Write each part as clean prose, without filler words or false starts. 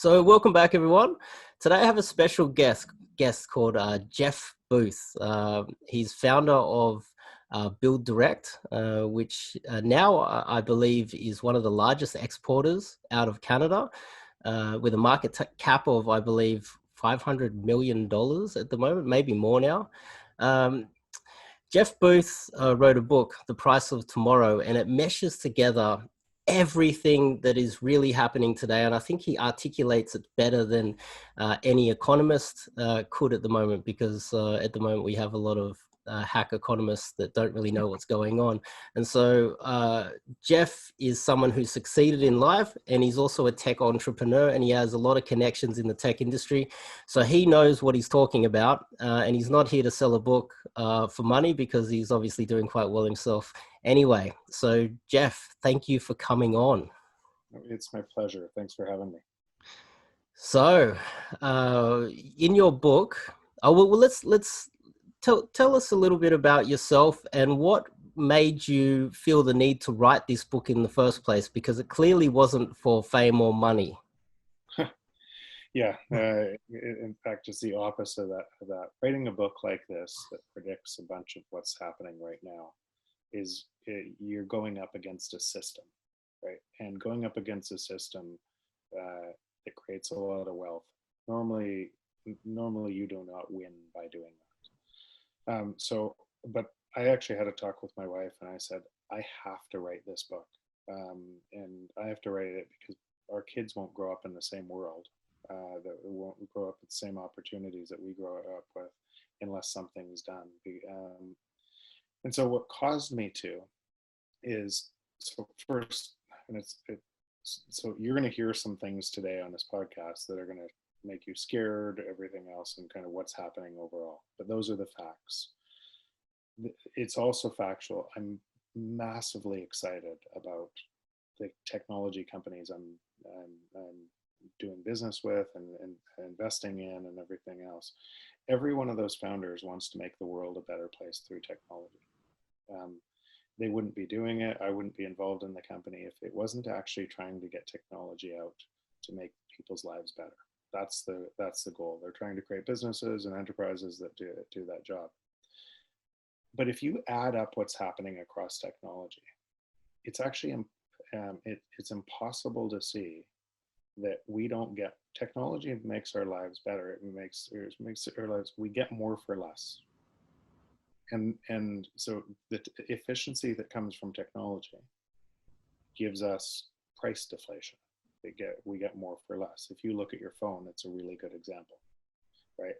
So welcome back, everyone. Today I have a special guest called Jeff Booth. He's founder of Build Direct, which now I believe is one of the largest exporters out of Canada, with a market cap of, I believe, $500 million at the moment, maybe more now. Jeff Booth wrote a book, The Price of Tomorrow, and it meshes together everything that is really happening today. And I think he articulates it better than any economist could at the moment, because at the moment we have a lot of hack economists that don't really know what's going on. And so Jeff is someone who succeeded in life, and he's also a tech entrepreneur, and he has a lot of connections in the tech industry. So he knows what he's talking about, and he's not here to sell a book for money, because he's obviously doing quite well himself anyway. So Jeff, thank you for coming on. It's my pleasure. Thanks for having me. So in your book, let's tell us a little bit about yourself and what made you feel the need to write this book in the first place, because it clearly wasn't for fame or money. Yeah, in fact, it's the opposite of that. Writing a book like this that predicts a bunch of what's happening right now you're going up against a system, right? And going up against a system that creates a lot of wealth. Normally you do not win by doing that. But I actually had a talk with my wife, and I said, I have to write this book. And I have to write it because our kids won't grow up in the same world. That won't grow up with the same opportunities that we grow up with unless something's done. And so what caused me to is, so first, and so you're going to hear some things today on this podcast that are going to make you scared, everything else, and kind of what's happening overall. But those are the facts. It's also factual. I'm massively excited about the technology companies I'm doing business with and investing in and everything else. Every one of those founders wants to make the world a better place through technology. They wouldn't be doing it. I wouldn't be involved in the company if it wasn't actually trying to get technology out to make people's lives better. That's the goal. They're trying to create businesses and enterprises that do that job. But if you add up what's happening across technology, it's actually it's impossible to see that we don't get technology. Makes our lives better. It makes our lives, we get more for less. And so the efficiency that comes from technology gives us price deflation. We get more for less. If you look at your phone, it's a really good example, right?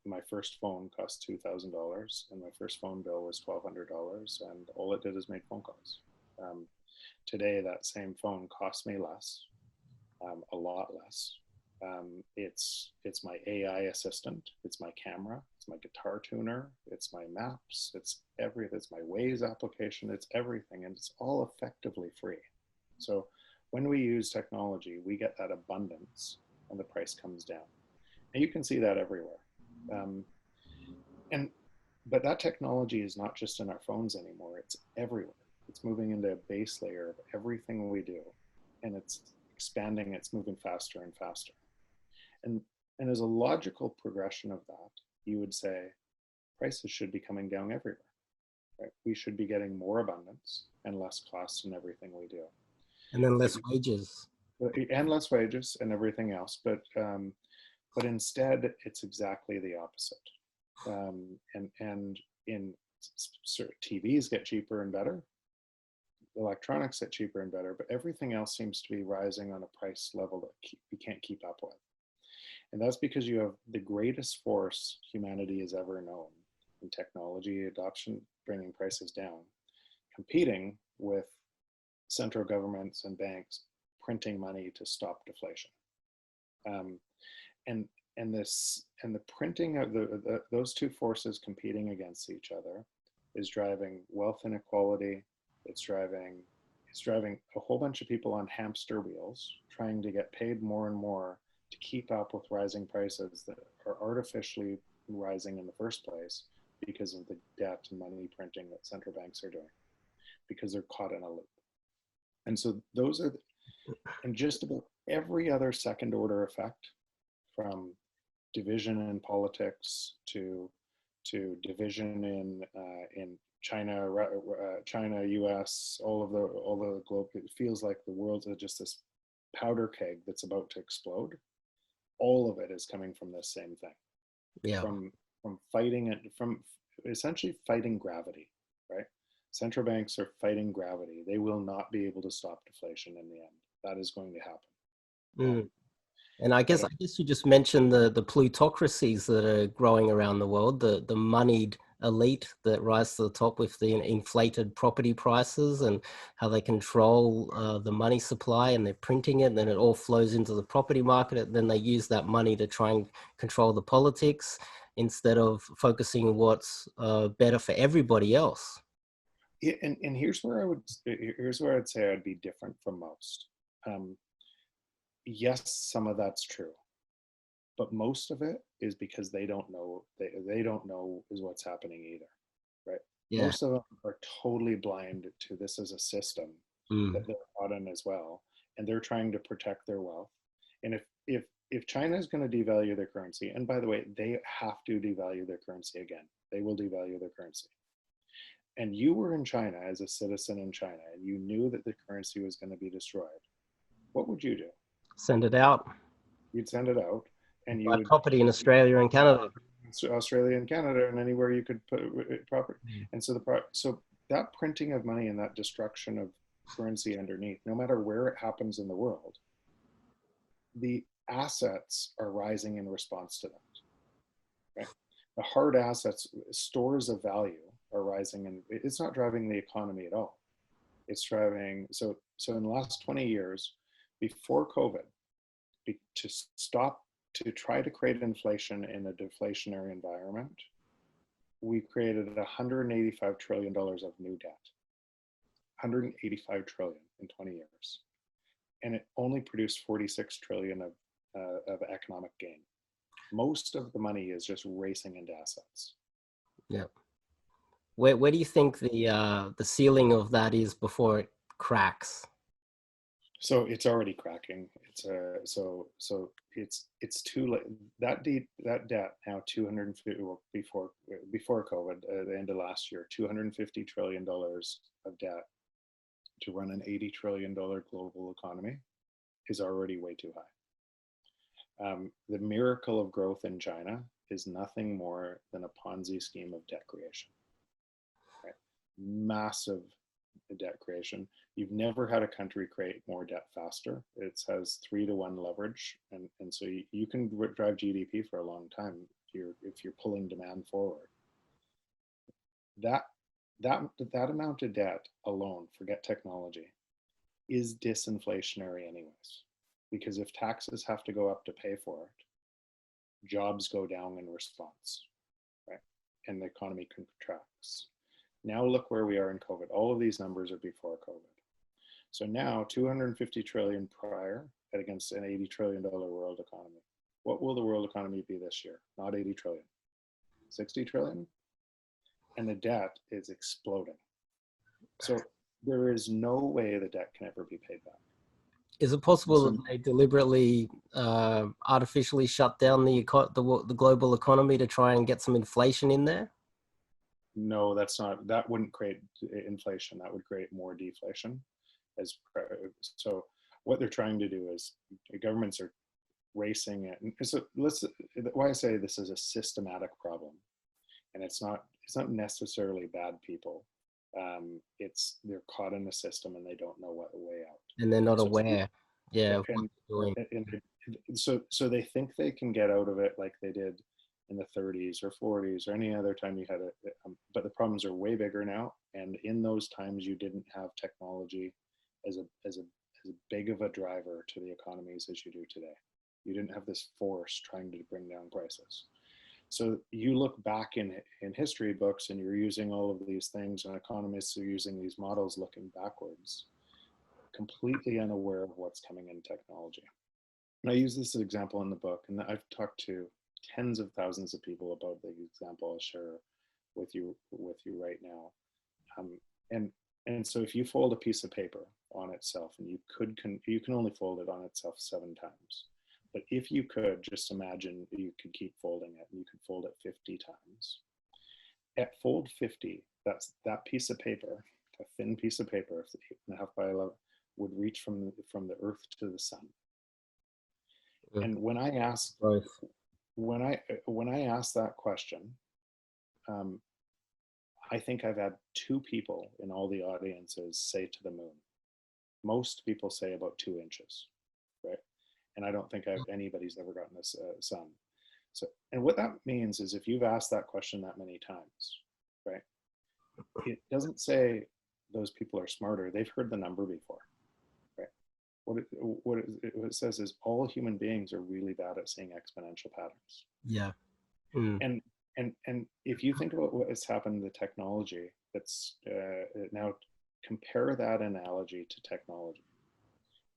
My first phone cost $2,000, and my first phone bill was $1,200, and all it did is make phone calls. Today, that same phone costs me less, a lot less. It's my AI assistant, it's my camera, it's my guitar tuner, it's my maps, it's my Waze application, it's everything, and it's all effectively free. So when we use technology, we get that abundance and the price comes down. And you can see that everywhere. But that technology is not just in our phones anymore, it's everywhere. It's moving into a base layer of everything we do, and it's expanding, it's moving faster and faster. And as a logical progression of that, you would say prices should be coming down everywhere, right? We should be getting more abundance and less costs in everything we do. And then less wages. And less wages and everything else. But instead, it's exactly the opposite. And in TVs get cheaper and better, electronics get cheaper and better, but everything else seems to be rising on a price level that we can't keep up with. And that's because you have the greatest force humanity has ever known in technology adoption, bringing prices down, competing with central governments and banks printing money to stop deflation. And the printing of those two forces competing against each other is driving wealth inequality. It's driving a whole bunch of people on hamster wheels, trying to get paid more and more to keep up with rising prices that are artificially rising in the first place because of the debt and money printing that central banks are doing, because they're caught in a loop. And so those are, and just about every other second order effect, from division in politics to division in China, China, U.S., all of the globe. It feels like the world's just this powder keg that's about to explode. All of it is coming from this same thing. Yeah. From fighting it, from essentially fighting gravity, right? Central banks are fighting gravity. They will not be able to stop deflation in the end. That is going to happen. Mm. And I guess you just mentioned the plutocracies that are growing around the world, the moneyed elite that rise to the top with the inflated property prices and how they control the money supply, and they're printing it, and then it all flows into the property market. And then they use that money to try and control the politics instead of focusing on what's better for everybody else. Yeah, and here's where I'd say I'd be different from most. Yes, some of that's true, but most of it is because they don't know. They don't know is what's happening either, right? Yeah. Most of them are totally blind to this as a system that they're caught in as well, and they're trying to protect their wealth. And if China is going to devalue their currency, and by the way, they have to devalue their currency again. They will devalue their currency. And you were in China as a citizen in China, and you knew that the currency was going to be destroyed, what would you do? Send it out. You'd send it out, and you Buy would property in Australia and Canada. Australia and Canada, and anywhere you could put property. And so so that printing of money and that destruction of currency underneath, no matter where it happens in the world, the assets are rising in response to that. Right? The hard assets, stores of value, are rising, and it's not driving the economy at all. It's driving. So in the last 20 years, before COVID, to try to create inflation in a deflationary environment, we created $185 trillion of new debt. 185 trillion in 20 years. And it only produced 46 trillion of economic gain. Most of the money is just racing into assets. Yeah. Where do you think the ceiling of that is before it cracks? So it's already cracking. So it's too late. That debt now 250, well, before COVID, the end of last year, $250 trillion of debt to run an $80 trillion global economy is already way too high. The miracle of growth in China is nothing more than a Ponzi scheme of debt creation. Right? Massive debt creation. You've never had a country create more debt faster. It has 3-to-1 leverage, and so you can drive GDP for a long time if you're pulling demand forward. That amount of debt alone, forget technology, is disinflationary anyways, because if taxes have to go up to pay for it, jobs go down in response, right? And the economy contracts. Now look where we are in COVID. All of these numbers are before COVID. So now 250 trillion prior against an $80 trillion world economy. What will the world economy be this year? Not 80 trillion, 60 trillion? And the debt is exploding. So there is no way the debt can ever be paid back. Is it possible that they deliberately artificially shut down the global economy to try and get some inflation in there? No, that wouldn't create inflation. That would create more deflation. So what they're trying to do is governments are racing it. And so why I say this is a systematic problem, and it's not necessarily bad people. They're caught in the system and they don't know what the way out. And they're not aware. Yeah. So they think they can get out of it like they did in the 30s or 40s or any other time you had it. But the problems are way bigger now. And in those times, you didn't have technology as big of a driver to the economies as you do today. You didn't have this force trying to bring down prices. So you look back in history books and you're using all of these things, and economists are using these models looking backwards, completely unaware of what's coming in technology. And I use this as an example in the book, and I've talked to tens of thousands of people about the example I'll share with you right now. And And so if you fold a piece of paper on itself, and you can only fold it on itself 7 times. But if you could just imagine you could keep folding it, and you could fold it 50 times. At fold 50, that piece of paper, a thin piece of paper, 8.5 by 11, would reach from the earth to the sun. And when I asked that question, I think I've had 2 people in all the audiences say to the moon. Most people say about 2 inches, right? And I don't think anybody's ever gotten this sun. So, and what that means is if you've asked that question that many times, right? It doesn't say those people are smarter. They've heard the number before, right? What it says is all human beings are really bad at seeing exponential patterns. Yeah. And if you think about what has happened to technology, that's now compare that analogy to technology.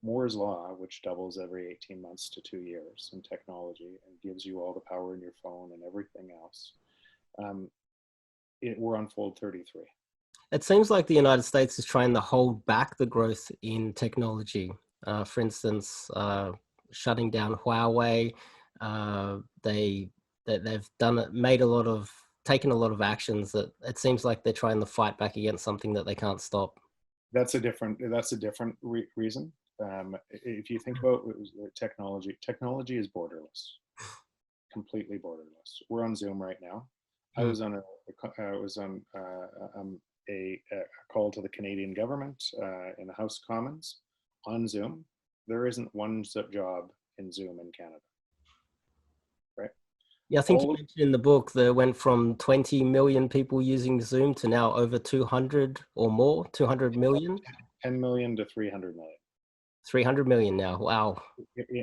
Moore's law, which doubles every 18 months to 2 years in technology and gives you all the power in your phone and everything else, we're on fold 33. It seems like the United States is trying to hold back the growth in technology. For instance, shutting down Huawei. They've taken a lot of actions that it seems like they're trying to fight back against something that they can't stop. That's a different reason. If you think about technology is borderless, completely borderless. We're on Zoom right now. I was on a call to the Canadian government in the House of Commons on Zoom. There isn't one job in Zoom in Canada, right? Yeah, I think you mentioned in the book that it went from 20 million people using Zoom to now over 200 or more, 200 million? 10 million to 300 million. 300 million now, wow.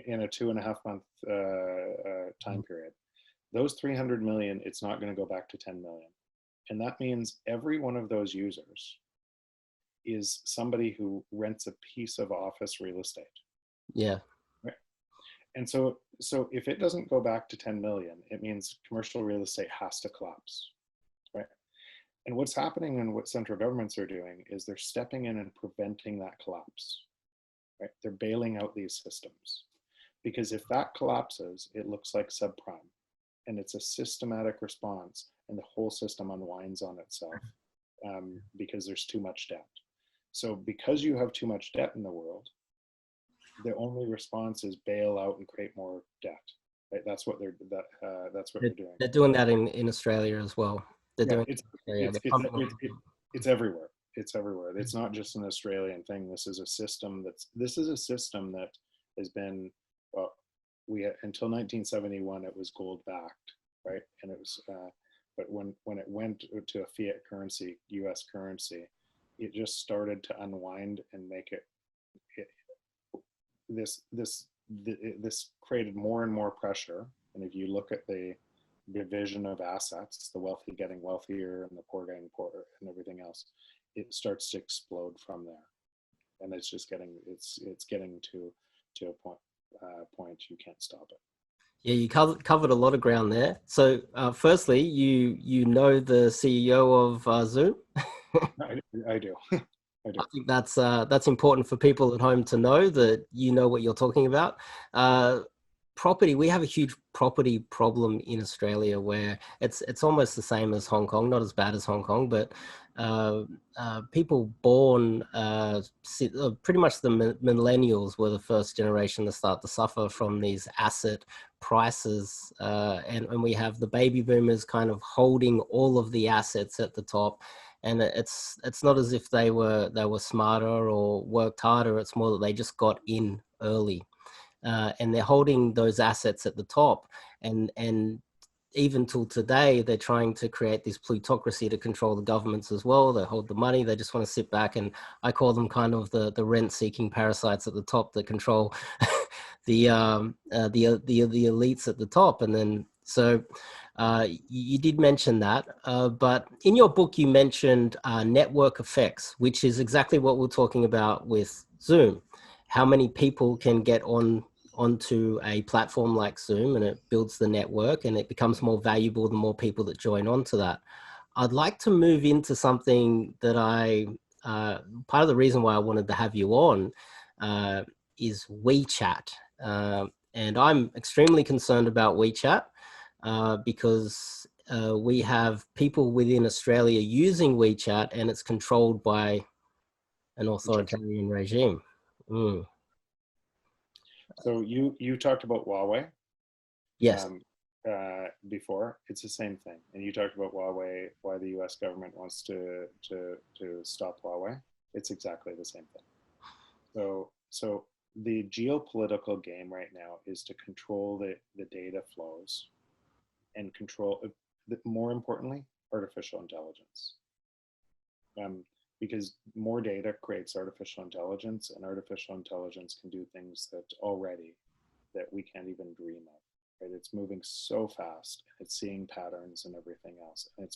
In a 2.5 month time period. Those 300 million, it's not going to go back to 10 million. And that means every one of those users is somebody who rents a piece of office real estate. Yeah. Right. And so if it doesn't go back to 10 million, it means commercial real estate has to collapse. Right. And what's happening and what central governments are doing is they're stepping in and preventing that collapse. Right. They're bailing out these systems. Because if that collapses, it looks like subprime. And it's a systematic response, and the whole system unwinds on itself because there's too much debt. So because you have too much debt in the world, the only response is bail out and create more debt. Right? That's what they're doing. They're doing that in Australia as well. It's everywhere. It's everywhere. It's not just an Australian thing. This is a system that has been, well, until 1971 it was gold backed, right? And it was but when it went to a fiat currency, US currency, it just started to unwind and make this created more and more pressure. And if you look at the division of assets, the wealthy getting wealthier and the poor getting poorer and everything else, it starts to explode from there. And it's just getting to a point you can't stop it. Yeah, you covered a lot of ground there. So firstly, you know the CEO of Zoom? I do. I think that's important for people at home to know that you know what you're talking about. Property, we have a huge property problem in Australia where it's almost the same as Hong Kong, not as bad as Hong Kong, but people born pretty much the millennials were the first generation to start to suffer from these asset prices, and we have the baby boomers kind of holding all of the assets at the top. And it's not as if they were smarter or worked harder. It's more that they just got in early. And they're holding those assets at the top, and even till today they're trying to create this plutocracy to control the governments as well. They hold the money, they just want to sit back, and I call them kind of the rent-seeking parasites at the top that control the elites at the top. And then so you did mention that, but in your book you mentioned network effects, which is exactly what we're talking about with Zoom. How many people can get onto a platform like Zoom, and it builds the network, and it becomes more valuable the more people that join onto that. I'd like to move into something that I part of the reason why I wanted to have you on is WeChat. And I'm extremely concerned about WeChat because we have people within Australia using WeChat, and it's controlled by an authoritarian regime. Mm. So you talked about Huawei. Yes. Before. It's the same thing. And you talked about Huawei, why the US government wants to stop Huawei. It's exactly the same thing. So the geopolitical game right now is to control the data flows and control, more importantly, artificial intelligence. Because more data creates artificial intelligence, and artificial intelligence can do things that we can't even dream of. Right? It's moving so fast. It's seeing patterns and everything else. And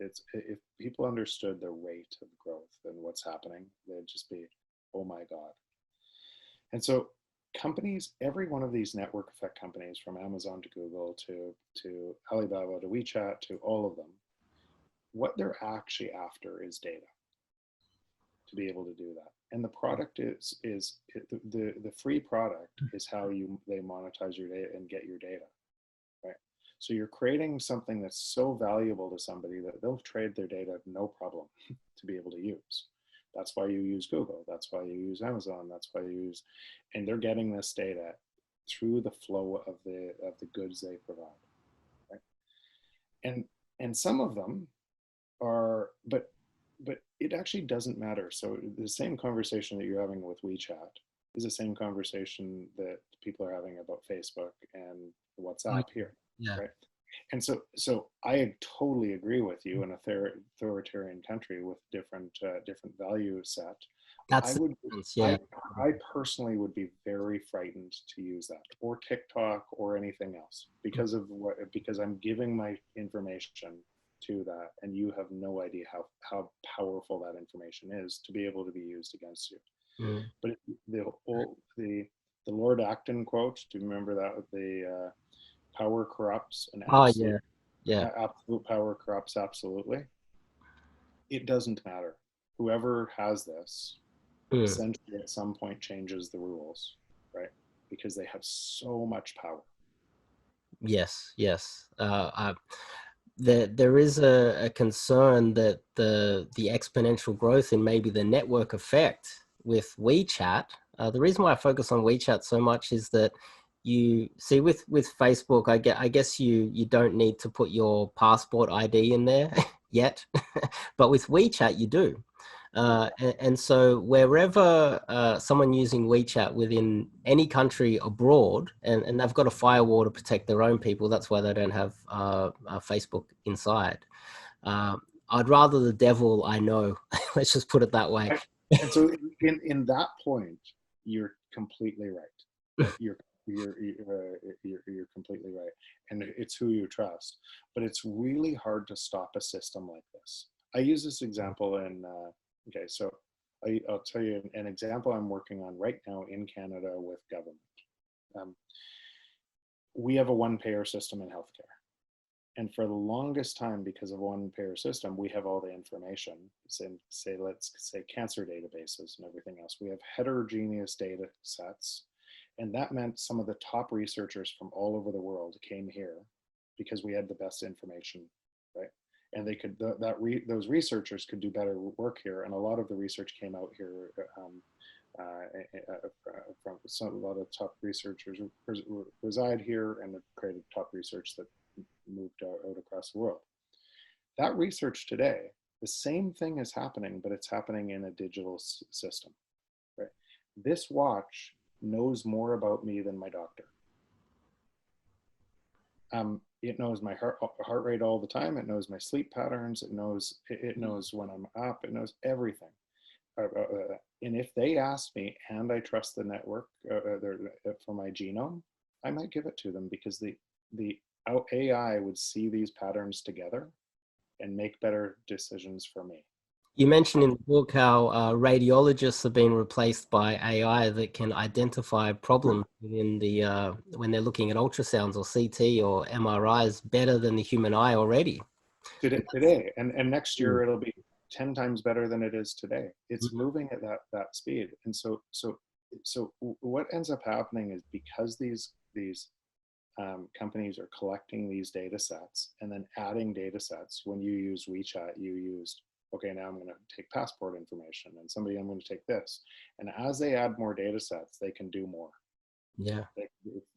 it's if people understood the rate of growth and what's happening, they'd just be, oh my God. And so companies, every one of these network effect companies, from Amazon to Google to Alibaba to WeChat to all of them, what they're actually after is data to be able to do that. And the product is the free product is how they monetize your data and get your data, right? So you're creating something that's so valuable to somebody that they'll trade their data no problem to be able to use. That's why you use Google. That's why you use Amazon. That's why you use, and they're getting this data through the flow of the goods they provide, right? And some of them are, but it actually doesn't matter. So the same conversation that you're having with WeChat is the same conversation that people are having about Facebook and WhatsApp here, right? And so I totally agree with you. In a authoritarian country with different value set, I personally would be very frightened to use that, or TikTok, or anything else, because I'm giving my information to that, and you have no idea how powerful that information is to be able to be used against you. Mm. But the Lord Acton quote, do you remember that? The power corrupts, and absolute power corrupts absolutely. It doesn't matter. Whoever has this essentially at some point changes the rules, right? Because they have so much power. Yes. There is a concern that the exponential growth in maybe the network effect with WeChat. The reason why I focus on WeChat so much is that you see with Facebook, I guess you don't need to put your passport ID in there yet, but with WeChat you do. And so wherever someone using WeChat within any country abroad, and they've got a firewall to protect their own people, that's why they don't have Facebook inside. I'd rather the devil I know, let's just put it that way. And so in that point, you're completely right. You're completely right. And it's who you trust. But it's really hard to stop a system like this. I use this example in... Okay, so I'll tell you an example I'm working on right now in Canada with government. We have a one-payer system in healthcare. And for the longest time, because of one-payer system, we have all the information, let's say cancer databases and everything else. We have heterogeneous data sets. And that meant some of the top researchers from all over the world came here because we had the best information, right? And they could those researchers could do better work here, and a lot of the research came out here from a lot of top researchers reside here, and have created top research that moved out across the world. That research today, the same thing is happening, but it's happening in a digital system. Right? This watch knows more about me than my doctor. It knows my heart rate all the time. It knows my sleep patterns. It knows when I'm up. It knows everything. And if they ask me, and I trust the network for my genome, I might give it to them, because the AI would see these patterns together and make better decisions for me. You mentioned in the book how radiologists are being replaced by AI that can identify problems within the when they're looking at ultrasounds or CT or MRIs better than the human eye already. Today, and next year it'll be 10 times better than it is today. It's moving at that speed. And so what ends up happening is, because these companies are collecting these data sets and then adding data sets. When you use WeChat, you used, okay, now I'm going to take passport information, and somebody, I'm going to take this. And as they add more data sets, they can do more. Yeah.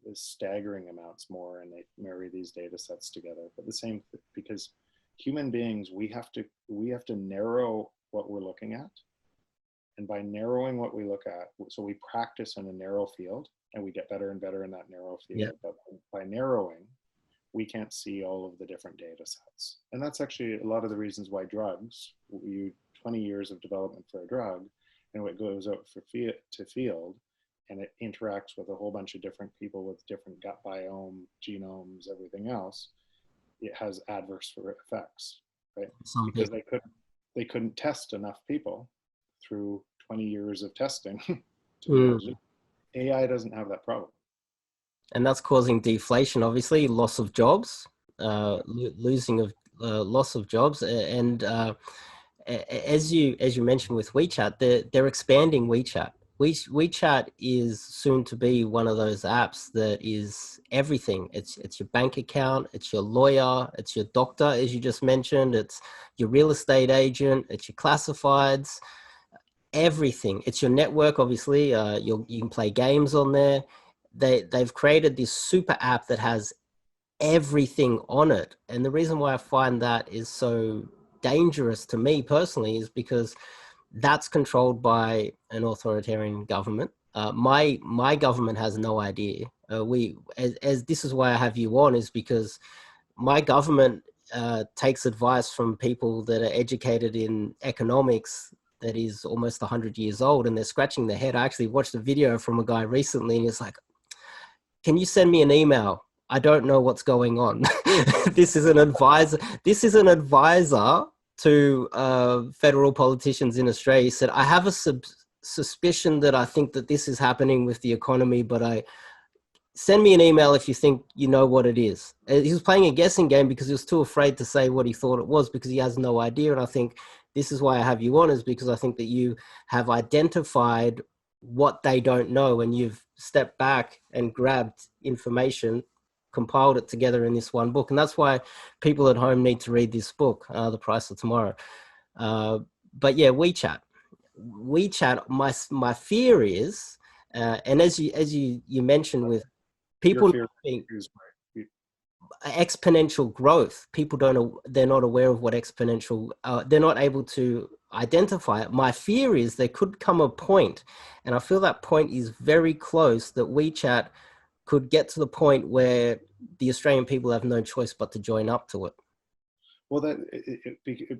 It's staggering amounts more, and they marry these data sets together. But the same, because human beings, we have to narrow what we're looking at. And by narrowing what we look at, so we practice in a narrow field, and we get better and better in that narrow field. Yeah. But by narrowing, we can't see all of the different data sets. And that's actually a lot of the reasons why drugs, 20 years of development for a drug, and it goes out to field, and it interacts with a whole bunch of different people with different gut biome, genomes, everything else, it has adverse effects, right? Because they couldn't test enough people through 20 years of testing to be able to do. AI doesn't have that problem. And that's causing deflation, obviously, loss of jobs, loss of jobs. And as you mentioned with WeChat, they're expanding WeChat. WeChat is soon to be one of those apps that is everything. It's your bank account, it's your lawyer, it's your doctor, as you just mentioned, it's your real estate agent, it's your classifieds, everything. It's your network, obviously. You can play games on there. They've created this super app that has everything on it. And the reason why I find that is so dangerous to me personally is because that's controlled by an authoritarian government. My government has no idea. As this is why I have you on, is because my government takes advice from people that are educated in economics that is almost 100 years old, and they're scratching their head. I actually watched a video from a guy recently, and it's like, can you send me an email? I don't know what's going on. This is an advisor. This is an advisor to federal politicians in Australia. He said, I have a suspicion that I think that this is happening with the economy, but send me an email if you think you know what it is. He was playing a guessing game because he was too afraid to say what he thought it was, because he has no idea. And I think this is why I have you on, is because I think that you have identified what they don't know, and you've stepped back and grabbed information, compiled it together in this one book. And that's why people at home need to read this book, The Price of Tomorrow. But yeah, WeChat, my fear is, and as you mentioned, with people being exponential growth, people they're not aware of what exponential, they're not able to identify it. My fear is there could come a point, and I feel that point is very close, that WeChat could get to the point where the Australian people have no choice but to join up to it. Well,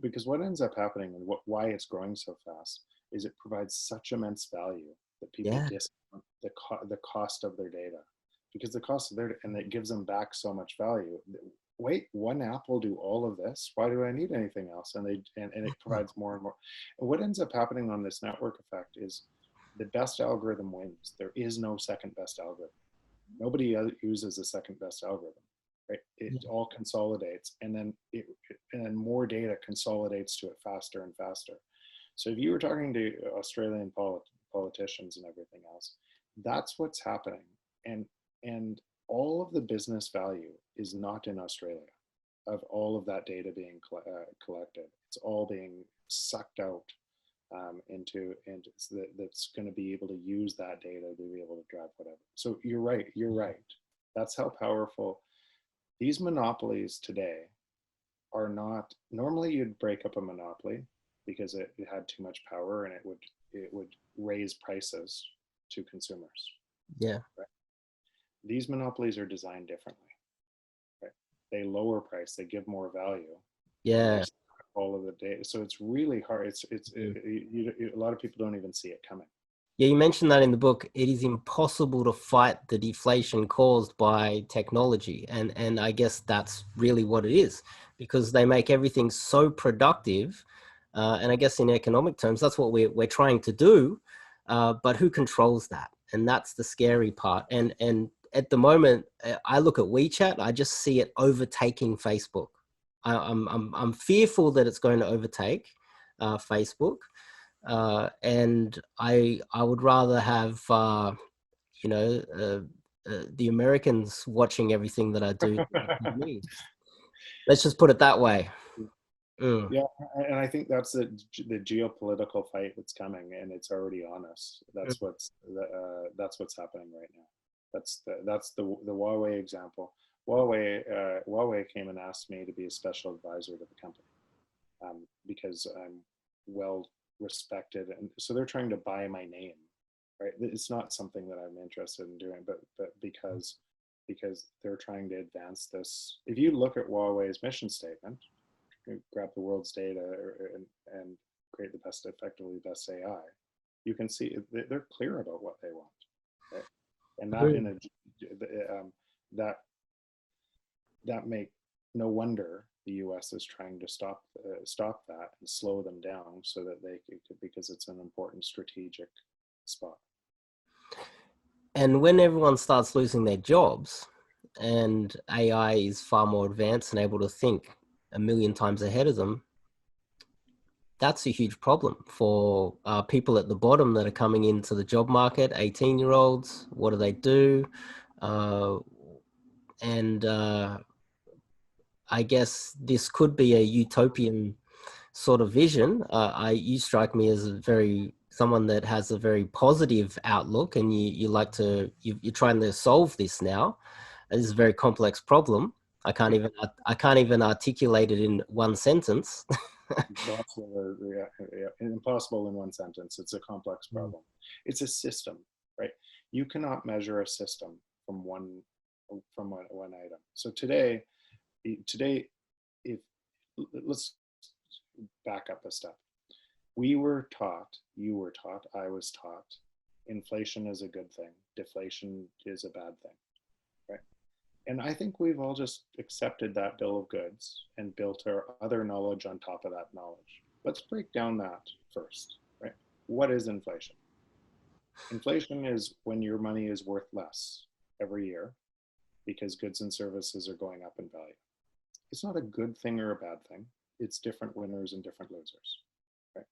because what ends up happening, and why it's growing so fast, is it provides such immense value that people discount the cost of their data, because the cost of their, and it gives them back so much value. Wait, one app will do all of this. Why do I need anything else? And it provides more and more. And what ends up happening on this network effect is the best algorithm wins. There is no second best algorithm. Nobody uses a second best algorithm, right? It all consolidates, and then more data consolidates to it faster and faster. So if you were talking to Australian politicians and everything else, that's what's happening. And all of the business value is not in Australia, of all of that data being collected. It's all being sucked out that's going to be able to use that data to be able to drive whatever. So you're right. That's how powerful these monopolies today are. Not normally you'd break up a monopoly because it had too much power, and it would raise prices to consumers. Yeah. Right? These monopolies are designed differently. Right? They lower price, they give more value. Yeah. All of the data, so it's really hard. A lot of people don't even see it coming. Yeah, you mentioned that in the book. It is impossible to fight the deflation caused by technology, and I guess that's really what it is, because they make everything so productive, and I guess in economic terms, that's what we're trying to do. But who controls that? And that's the scary part. And at the moment, I look at WeChat, I just see it overtaking Facebook. I'm fearful that it's going to overtake. Facebook. And I would rather have, you know, the Americans watching everything that I do than me. Let's just put it that way. Mm. Yeah, and I think that's the geopolitical fight that's coming, and it's already on us. That's what's happening right now. That's the Huawei example. Huawei came and asked me to be a special advisor to the company, because I'm well respected, and so they're trying to buy my name, right? It's not something that I'm interested in doing, but because they're trying to advance this. If you look at Huawei's mission statement, grab the world's data and create the best, effectively best AI, you can see they're clear about what they want, right? And that in a that make no wonder the U.S. is trying to stop that and slow them down so that they could, because it's an important strategic spot. And when everyone starts losing their jobs and AI is far more advanced and able to think a million times ahead of them, that's a huge problem for people at the bottom that are coming into the job market, 18-year-olds. What do they do? And I guess this could be a utopian sort of vision. You strike me as someone that has a very positive outlook, and you're trying to solve this now. This is a very complex problem. I can't even articulate it in one sentence. Impossible in one sentence. It's a complex problem. It's a system, right? You cannot measure a system from one item. So today, if let's back up a step. We were taught, you were taught, I was taught, inflation is a good thing, deflation is a bad thing, right? And I think we've all just accepted that bill of goods and built our other knowledge on top of that knowledge. Let's break down that first, right? What is inflation? Inflation is when your money is worth less every year because goods and services are going up in value. It's not a good thing or a bad thing. It's different winners and different losers, right?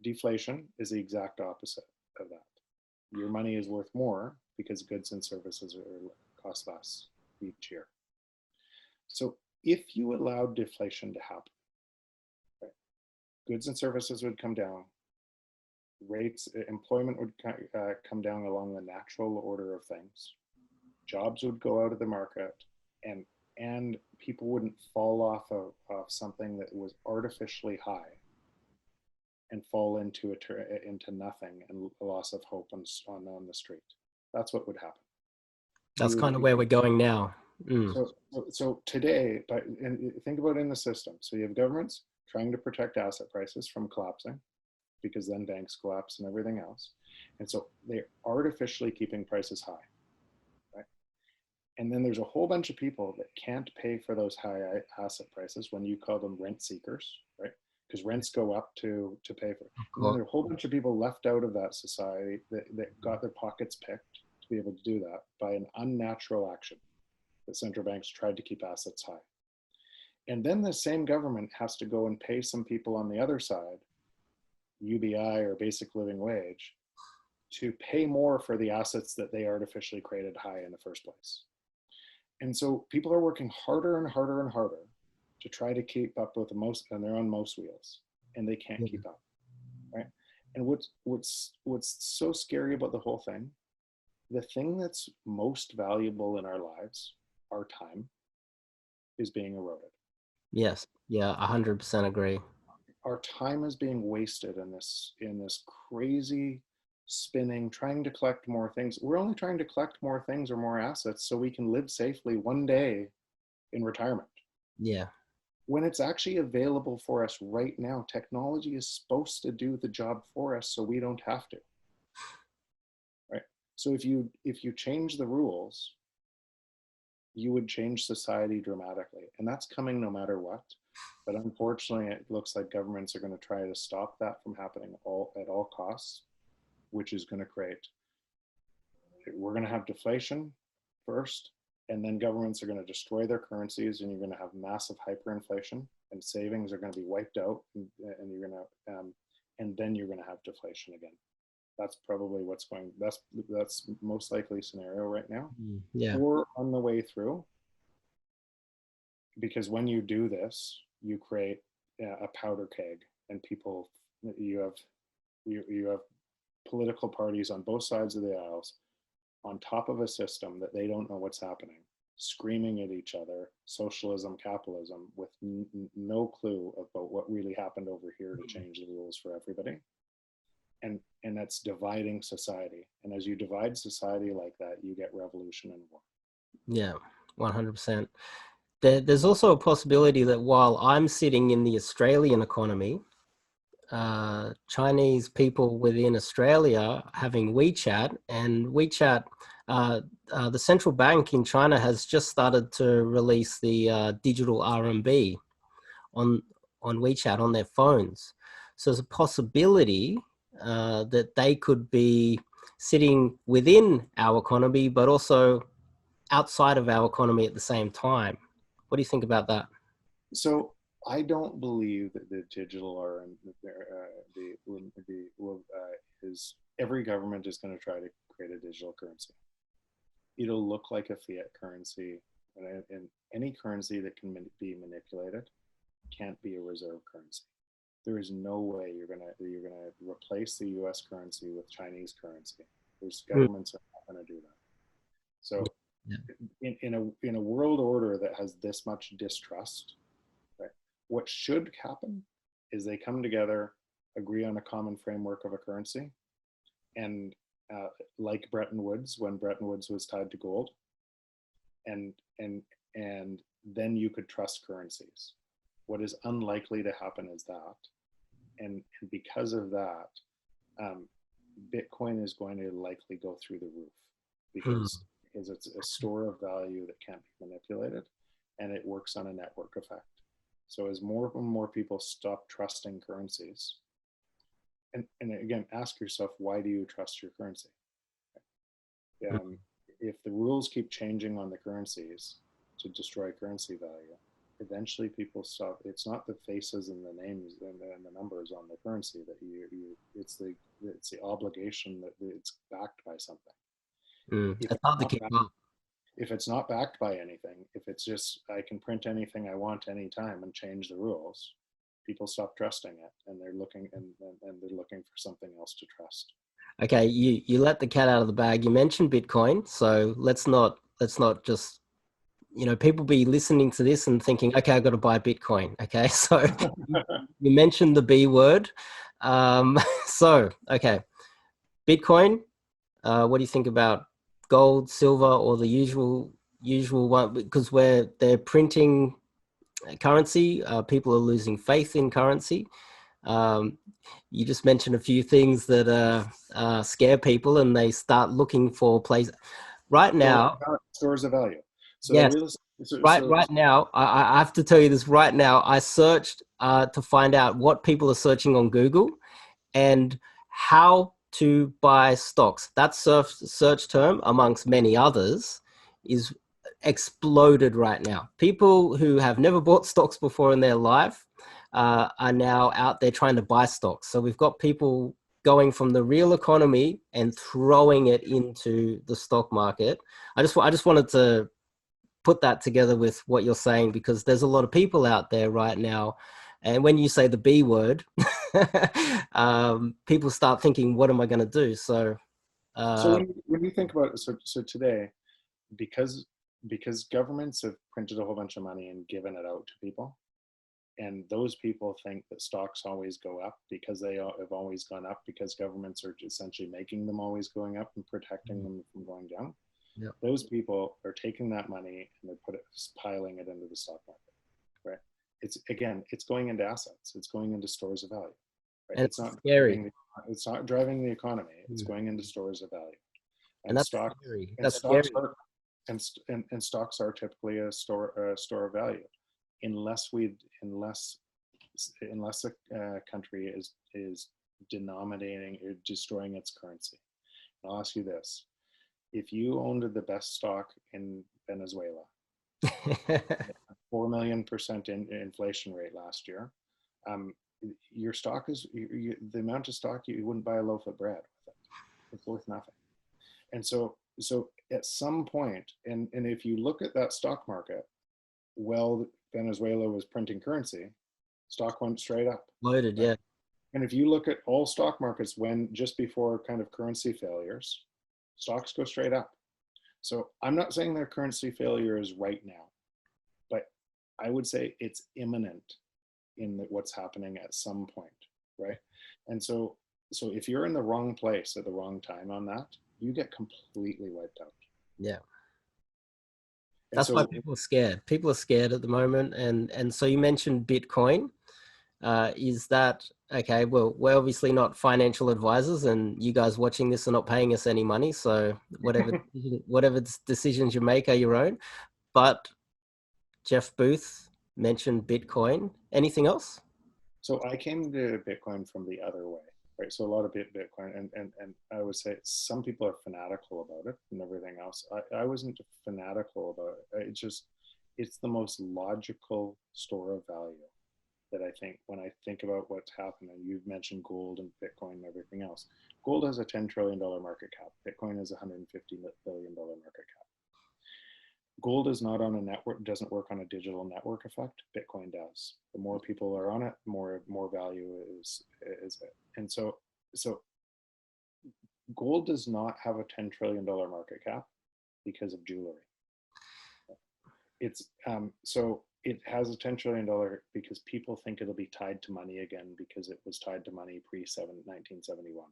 Deflation is the exact opposite of that. Your money is worth more because goods and services cost less each year. So if you allowed deflation to happen, right, goods and services would come down, employment would come down along the natural order of things, jobs would go out of the market, and people wouldn't fall off of something that was artificially high and fall into nothing and a loss of hope on the street. That's what would happen. That's kind of where we're going now. So today, and think about it in the system. So you have governments trying to protect asset prices from collapsing, because then banks collapse and everything else. And so they're artificially keeping prices high, right? And then there's a whole bunch of people that can't pay for those high asset prices when you call them rent seekers, right? Because rents go up to pay for it. And then there are a whole bunch of people left out of that society that got their pockets picked to be able to do that by an unnatural action that central banks tried to keep assets high. And then the same government has to go and pay some people on the other side, UBI or basic living wage, to pay more for the assets that they artificially created high in the first place. And so people are working harder and harder and harder to try to keep up with and they're on most wheels, and they can't keep up, right? And what's so scary about the whole thing, the thing that's most valuable in our lives, our time, is being eroded. Yes, yeah, 100% agree. Our time is being wasted in this crazy spinning, trying to collect more things. We're only trying to collect more things or more assets so we can live safely one day in retirement. Yeah. When it's actually available for us right now, technology is supposed to do the job for us so we don't have to, right? So if you change the rules, you would change society dramatically, and that's coming no matter what. But unfortunately, it looks like governments are going to try to stop that from happening at all costs, which is going to we're going to have deflation first, And then governments are going to destroy their currencies, and you're going to have massive hyperinflation, and savings are going to be wiped out, and you're going to, and then you're going to have deflation again. That's probably what's going. That's most likely scenario right now. Yeah. Or on the way through, because when you do this, you create a powder keg, and people, you have political parties on both sides of the aisles on top of a system that they don't know what's happening, screaming at each other, socialism, capitalism, with no clue about what really happened over here to change the rules for everybody. And that's dividing society. And as you divide society like that, you get revolution and war. Yeah, 100%. There's also a possibility that while I'm sitting in the Australian economy, Chinese people within Australia having WeChat, and WeChat, the central bank in China has just started to release the digital RMB on WeChat on their phones. So there's a possibility that they could be sitting within our economy, but also outside of our economy at the same time. What do you think about that? So I don't believe that the digital is every government is going to try to create a digital currency. It'll look like a fiat currency, and any currency that can be manipulated can't be a reserve currency. There is no way you're gonna replace the U.S. currency with Chinese currency. There's governments that are not going to do that. So, in a world order that has this much distrust, right, what should happen is they come together, agree on a common framework of a currency, and like Bretton Woods, when Bretton Woods was tied to gold, and then you could trust currencies. What is unlikely to happen is that, and because of that, Bitcoin is going to likely go through the roof because it's a store of value that can't be manipulated, and it works on a network effect. So as more and more people stop trusting currencies, and again, ask yourself, why do you trust your currency? If the rules keep changing on the currencies to destroy currency value, eventually people stop. It's not the faces and the names and the numbers on the currency that it's the obligation that it's backed by something. It's hard to keep up. If it's not backed by anything, if it's just I can print anything I want anytime and change the rules, people stop trusting it, and they're looking and they're looking for something else to trust. Okay, you let the cat out of the bag. You mentioned Bitcoin, so let's not just, people be listening to this and thinking, okay, I've got to buy Bitcoin. Okay, so you mentioned the B word. So okay, Bitcoin. What do you think about gold, silver, or the usual one? Because where they're printing currency, people are losing faith in currency. You just mentioned a few things that scare people, and they start looking for places. Right now, stores of value. So yes, right now, I have to tell you this right now. I searched to find out what people are searching on Google and how to buy stocks. That search term, amongst many others, is exploded right now. People who have never bought stocks before in their life are now out there trying to buy stocks. So we've got people going from the real economy and throwing it into the stock market. I just wanted to put that together with what you're saying, because there's a lot of people out there right now. And when you say the B word, people start thinking, what am I going to do? So when you think about it, so today, because governments have printed a whole bunch of money and given it out to people, and those people think that stocks always go up because they have always gone up because governments are essentially making them always going up and protecting them from going down. Yep. Those people are taking that money and they're piling it into the stock market, right? It's going into assets. It's going into stores of value. Right? And it's not scary. It's not driving the economy. It's going into stores of value. And that's stock, scary. That's scary. And stocks are typically a store of value, unless a country is denominating or destroying its currency. And I'll ask you this: if you owned the best stock in Venezuela, 4 million% in inflation rate last year, your stock is the amount of stock you wouldn't buy a loaf of bread with it. It's worth nothing. And so at some point, and if you look at that stock market, well, Venezuela was printing currency, stock went straight up. Loaded, right? yeah. And if you look at all stock markets when just before kind of currency failures, stocks go straight up. So I'm not saying their currency failure is right now, but I would say it's imminent in what's happening at some point, right? And so if you're in the wrong place at the wrong time on that, you get completely wiped out. Yeah. And That's why so people are scared. People are scared at the moment. And so you mentioned Bitcoin. Is that, okay, well, we're obviously not financial advisors, and you guys watching this are not paying us any money. So whatever decisions you make are your own. But Jeff Booth mentioned Bitcoin. Anything else? So I came to Bitcoin from the other way, right? So a lot of Bitcoin, and I would say some people are fanatical about it and everything else. I wasn't fanatical about it. It's the most logical store of value that I think when I think about what's happening. You've mentioned gold and Bitcoin and everything else. Gold has a $10 trillion market cap. Bitcoin has a $150 billion market cap. Gold is not on a network, doesn't work on a digital network effect. Bitcoin does. The more people are on it, more value is it. And so gold does not have a $10 trillion market cap because of jewelry. It's so it has a $10 trillion because people think it'll be tied to money again because it was tied to money pre-1971.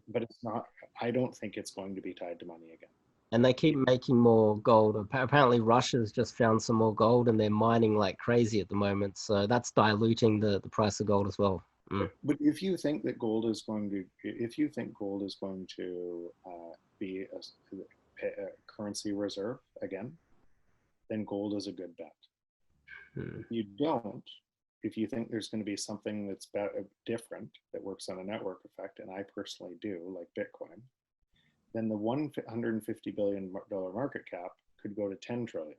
But it's not. I don't think it's going to be tied to money again. And they keep making more gold. Apparently Russia's just found some more gold and they're mining like crazy at the moment. So that's diluting the price of gold as well. But if you think that gold is going to, be a currency reserve again, then gold is a good bet. If you don't, if you think there's going to be something that's different that works on a network effect, and I personally do, like Bitcoin, then the $150 billion market cap could go to 10 trillion.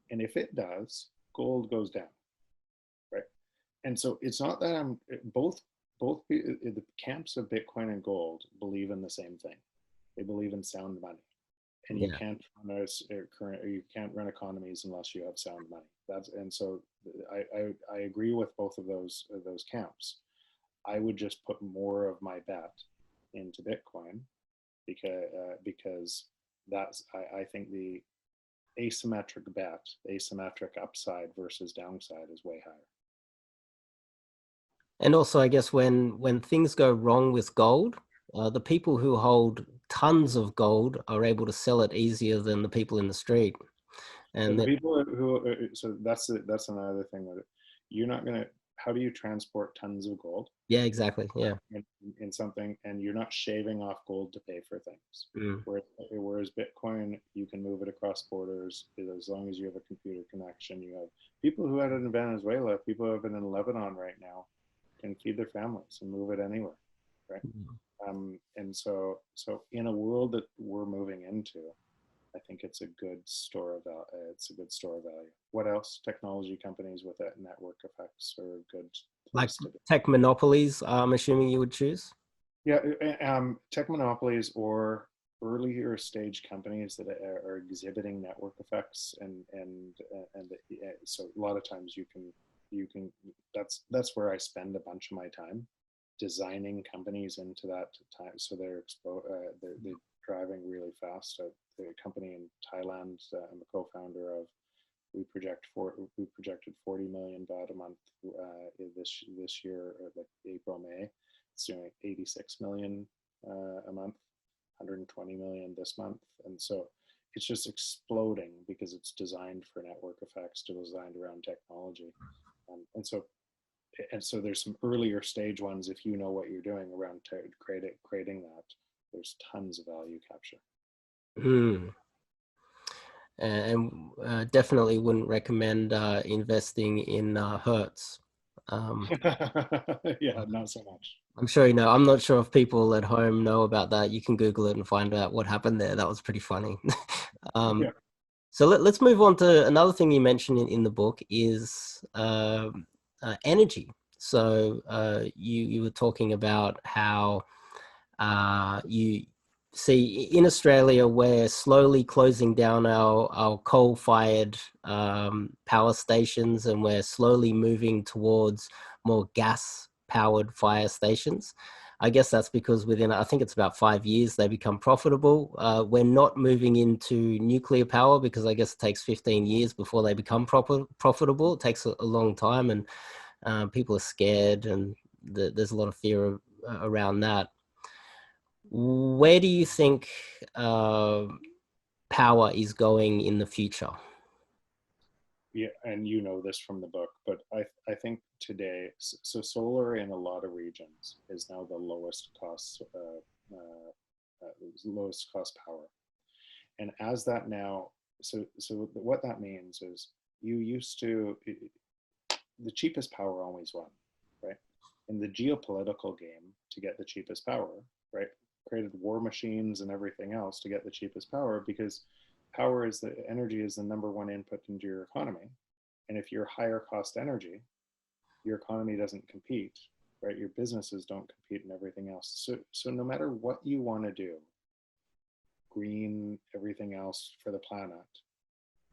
And if it does, gold goes down, right? And so it's not that both the camps of Bitcoin and gold believe in the same thing. They believe in sound money. And you can't run economies unless you have sound money. And so I agree with both of those camps. I would just put more of my bet into Bitcoin because that's I think the asymmetric upside versus downside is way higher. And also, I guess when things go wrong with gold, the people who hold tons of gold are able to sell it easier than the people in the street. And the people who so that's another thing with it. You're not gonna. How do you transport tons of gold? Yeah, exactly. Yeah. In something, and you're not shaving off gold to pay for things. Whereas Bitcoin, you can move it across borders as long as you have a computer connection. You have people who have it in Venezuela, people who have it in Lebanon right now, can feed their families and move it anywhere, right? And so in a world that we're moving into, I think it's a good store of value. What else? Technology companies with that network effects are good. Like tech monopolies, I'm assuming you would choose? Yeah, tech monopolies or earlier stage companies that are exhibiting network effects, and so a lot of times you can that's where I spend a bunch of my time, designing companies into that time so they're driving really fast. The company in Thailand I'm a co-founder of, we projected 40 million baht a month this year, like April, May. It's doing 86 million a month, 120 million this month. And so it's just exploding because it's designed for network effects, designed around technology. And so there's some earlier stage ones, if you know what you're doing around creating that, there's tons of value capture. And definitely wouldn't recommend investing in Hertz. Yeah, not so much. I'm sure you know. I'm not sure if people at home know about that. You can Google it and find out what happened there. That was pretty funny. um, Yeah. so let's move on to another thing you mentioned in the book is energy. So you were talking about how you see in Australia, we're slowly closing down our coal-fired power stations, and we're slowly moving towards more gas-powered fire stations. I guess that's because within, I think it's about 5 years, they become profitable. We're not moving into nuclear power because I guess it takes 15 years before they become profitable. It takes a long time, and people are scared, and there's a lot of fear around that. Where do you think power is going in the future? Yeah, and you know this from the book, but I think today, so solar in a lot of regions is now the lowest cost power. And as that now, so what that means is you used to, the cheapest power always won, right? In the geopolitical game, to get the cheapest power, right? Created war machines and everything else to get the cheapest power, because energy is the number one input into your economy. And if you're higher cost energy, your economy doesn't compete, right? Your businesses don't compete and everything else. So no matter what you want to do, green, everything else for the planet,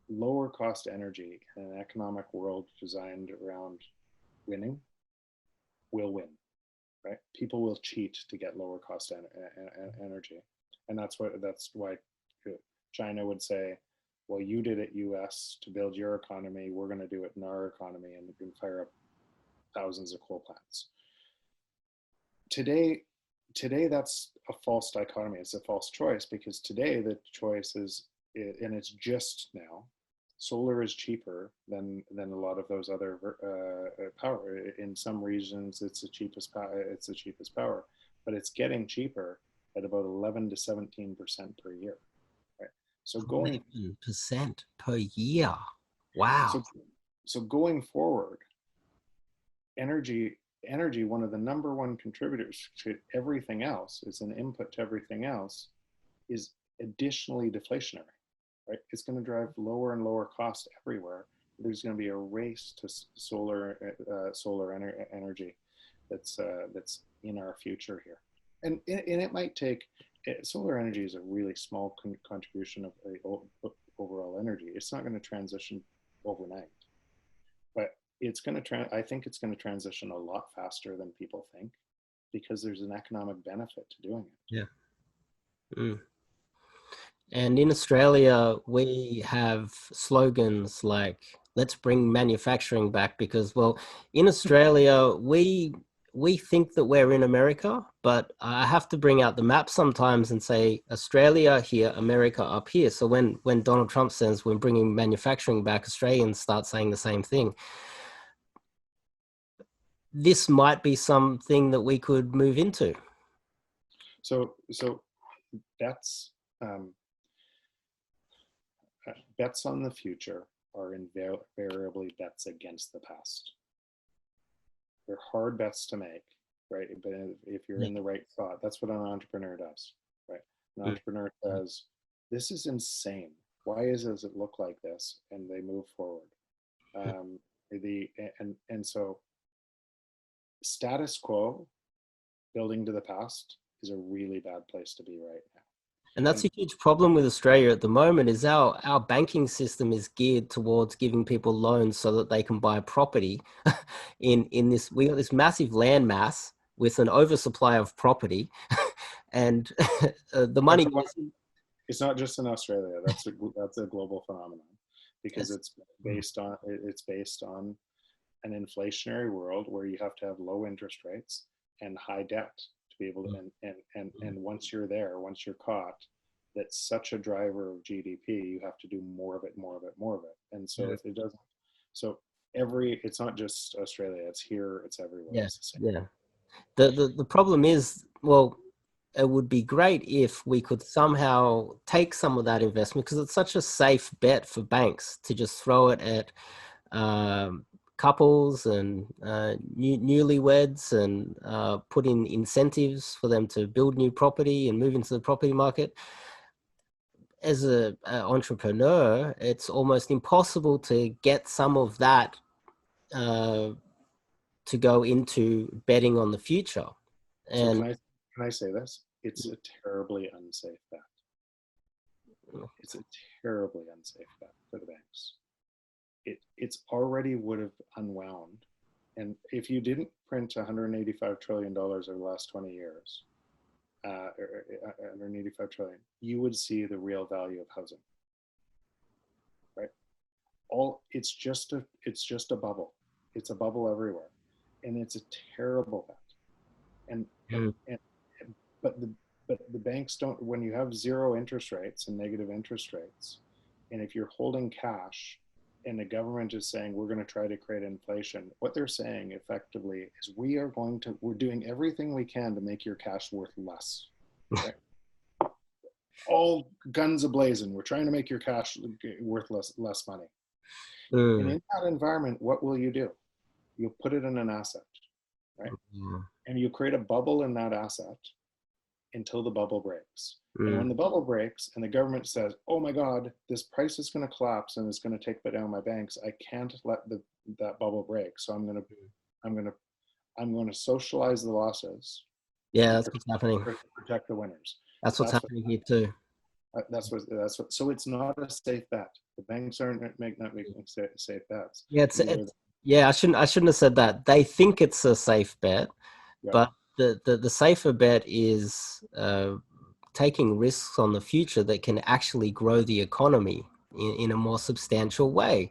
lower cost energy in an economic world designed around winning will win, right? People will cheat to get lower cost energy. And that's why China would say, well, you did it, US, to build your economy. We're going to do it in our economy, and we can fire up thousands of coal plants. Today, that's a false dichotomy. It's a false choice, because today the choice is, and it's just now, solar is cheaper than a lot of those other power. In some regions, it's the cheapest power, but it's getting cheaper at about 11 to 17% per year. So 11% per year. Wow. So going forward, energy, one of the number one contributors to everything else, is an input to everything else, is additionally deflationary, right? It's going to drive lower and lower cost everywhere. There's going to be a race to solar energy that's in our future here, and it might take. Solar energy is a really small contribution of overall energy. It's not going to transition overnight, but it's going to. I think it's going to transition a lot faster than people think, because there's an economic benefit to doing it. Yeah. Mm. And in Australia, we have slogans like "Let's bring manufacturing back," because, well, in Australia, we think that we're in America, but I have to bring out the map sometimes and say Australia here, America up here. So when Donald Trump says we're bringing manufacturing back, Australians start saying the same thing. This might be something that we could move into. So bets on the future are invariably bets against the past. They're hard bets to make, right? But if you're in the right thought, that's what an entrepreneur does, right? An entrepreneur says, this is insane. Why does it look like this? And they move forward. So status quo, building to the past, is a really bad place to be right now. And that's a huge problem with Australia at the moment, is our banking system is geared towards giving people loans so that they can buy property. in this, we got this massive land mass with an oversupply of property, and the money. It's not just in Australia. That's a global phenomenon, because it's based on an inflationary world where you have to have low interest rates and high debt to be able to, and once you're there, once you're caught, that's such a driver of GDP. You have to do more of it. And so if it doesn't, it's not just Australia. It's here. It's everywhere. Yeah. The problem is, well, it would be great if we could somehow take some of that investment, because it's such a safe bet for banks to just throw it at couples and newlyweds and put in incentives for them to build new property and move into the property market. As an entrepreneur, it's almost impossible to get some of that to go into betting on the future. And so can I say this? It's a terribly unsafe bet. It's a terribly unsafe bet for the banks. It's already would have unwound. And if you didn't print $185 trillion over the last 20 years, 185 trillion, you would see the real value of housing, right? It's just a bubble. It's a bubble everywhere, and it's a terrible bet. But the banks don't. When you have zero interest rates and negative interest rates, and if you're holding cash, and the government is saying we're going to try to create inflation, what they're saying effectively is we're doing everything we can to make your cash worth less. Right? All guns ablazing. We're trying to make your cash worth less money. And in that environment, what will you do? You'll put it in an asset, right? And you create a bubble in that asset until the bubble breaks. And when the bubble breaks and the government says, oh my God, this price is going to collapse and it's going to take down my banks, I can't let that bubble break. So I'm going to socialize the losses. Yeah, that's what's happening. Protect the winners. That's what's happening here too. That's what. So it's not a safe bet. The banks aren't not making safe bets. Yeah, I shouldn't have said that. They think it's a safe bet, but the safer bet is taking risks on the future that can actually grow the economy in a more substantial way.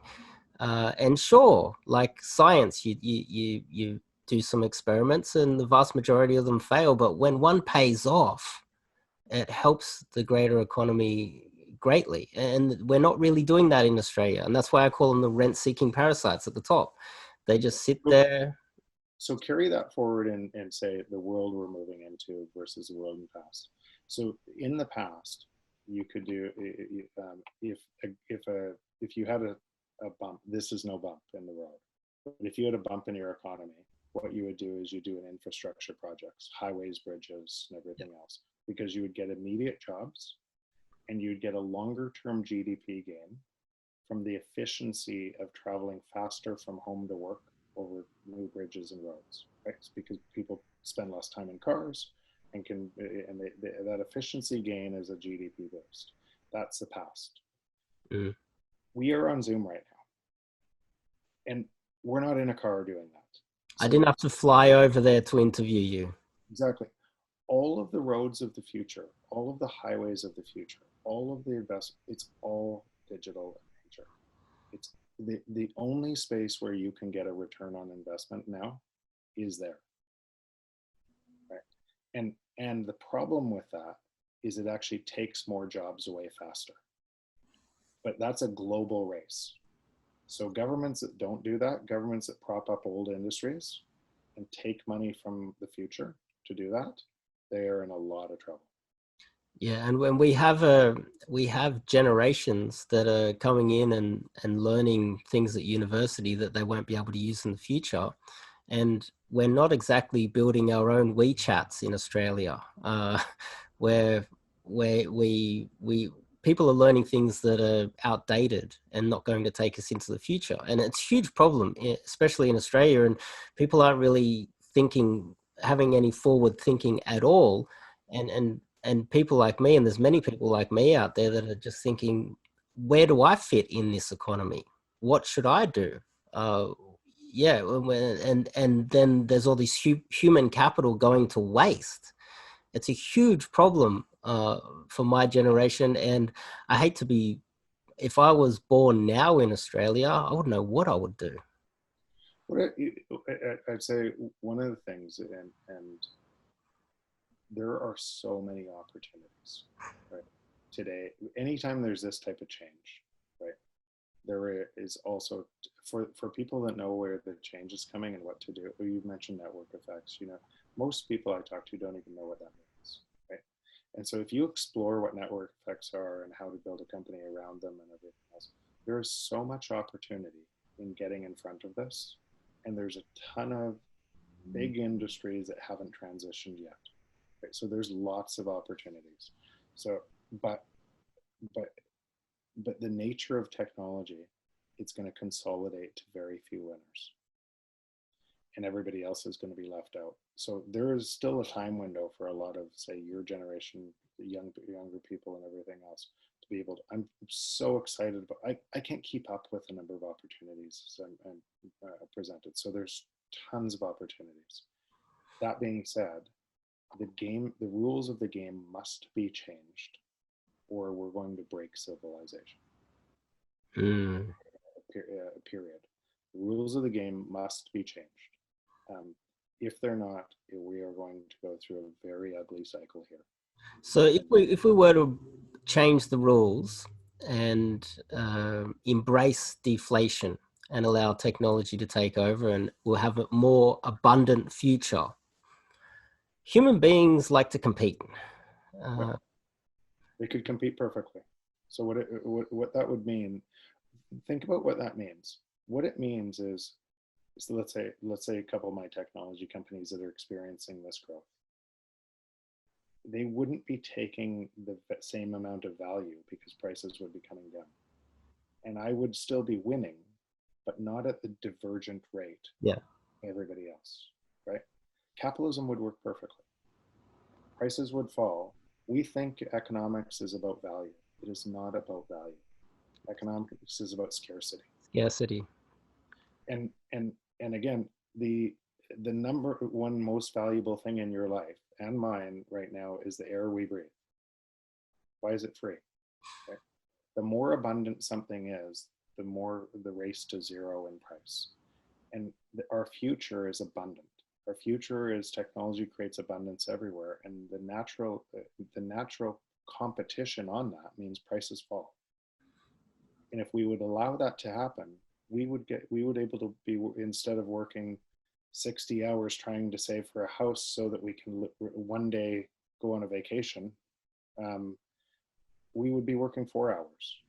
And sure, like science, you do some experiments and the vast majority of them fail, but when one pays off, it helps the greater economy greatly. And we're not really doing that in Australia. And that's why I call them the rent-seeking parasites at the top. They just sit there. So carry that forward and say the world we're moving into versus the world in the past. So in the past, you could do, if you had a bump, this is no bump in the road. But if you had a bump in your economy, what you would do is you do an infrastructure projects, highways, bridges, and everything else, because you would get immediate jobs and you'd get a longer term GDP gain from the efficiency of traveling faster from home to work over new bridges and roads, right? It's because people spend less time in cars and that efficiency gain is a GDP boost. That's the past. We are on Zoom right now, and we're not in a car doing that. So I didn't have to fly over there to interview you. Exactly. All of the roads of the future, all of the highways of the future, all of the investment, it's all digital in nature. It's the only space where you can get a return on investment now is there. Right? And the problem with that is it actually takes more jobs away faster. But that's a global race. So governments that don't do that, governments that prop up old industries and take money from the future to do that, they are in a lot of trouble. Yeah, and when we have generations that are coming in and learning things at university that they won't be able to use in the future, and we're not exactly building our own WeChats in Australia, where we people are learning things that are outdated and not going to take us into the future, and it's a huge problem, especially in Australia. And people aren't really having any forward thinking at all, and people like me, and there's many people like me out there that are just thinking, where do I fit in this economy? What should I do? Yeah, and then there's all this human capital going to waste. It's a huge problem for my generation, and I hate to be. If I was born now in Australia, I wouldn't know what I would do. I'd say one of the things, and there are so many opportunities, right? Today, anytime there's this type of change, right? There is also, for people that know where the change is coming and what to do, you've mentioned network effects, most people I talk to don't even know what that means, right? And so if you explore what network effects are and how to build a company around them and everything else, there is so much opportunity in getting in front of this. And there's a ton of big industries that haven't transitioned yet. Right? So there's lots of opportunities. So, but the nature of technology, it's going to consolidate to very few winners, and everybody else is going to be left out. So there is still a time window for a lot of, say, your generation, younger people and everything else to be able to, I'm so excited, but I can't keep up with the number of opportunities I'm presented. So there's tons of opportunities. That being said, the rules of the game must be changed, or we're going to break civilization. Period. The rules of the game must be changed. If they're not, we are going to go through a very ugly cycle here. So if we were to change the rules and embrace deflation and allow technology to take over, and we'll have a more abundant future. Human beings like to compete. They could compete perfectly. So what that would mean, think about what that means. What it means is so let's say a couple of my technology companies that are experiencing this growth, they wouldn't be taking the same amount of value because prices would be coming down. And I would still be winning, but not at the divergent rate of everybody else, right? Capitalism would work perfectly. Prices would fall. We think economics is about value. It is not about value. Economics is about scarcity. Scarcity. And again, the number one most valuable thing in your life and mine right now is the air we breathe. Why is it free? Okay. The more abundant something is, the more the race to zero in price. And our future is abundant. Our future is technology creates abundance everywhere, and the natural competition on that means prices fall. And if we would allow that to happen, we would able to be, instead of working 60 hours trying to save for a house so that we can one day go on a vacation, we would be working 4 hours,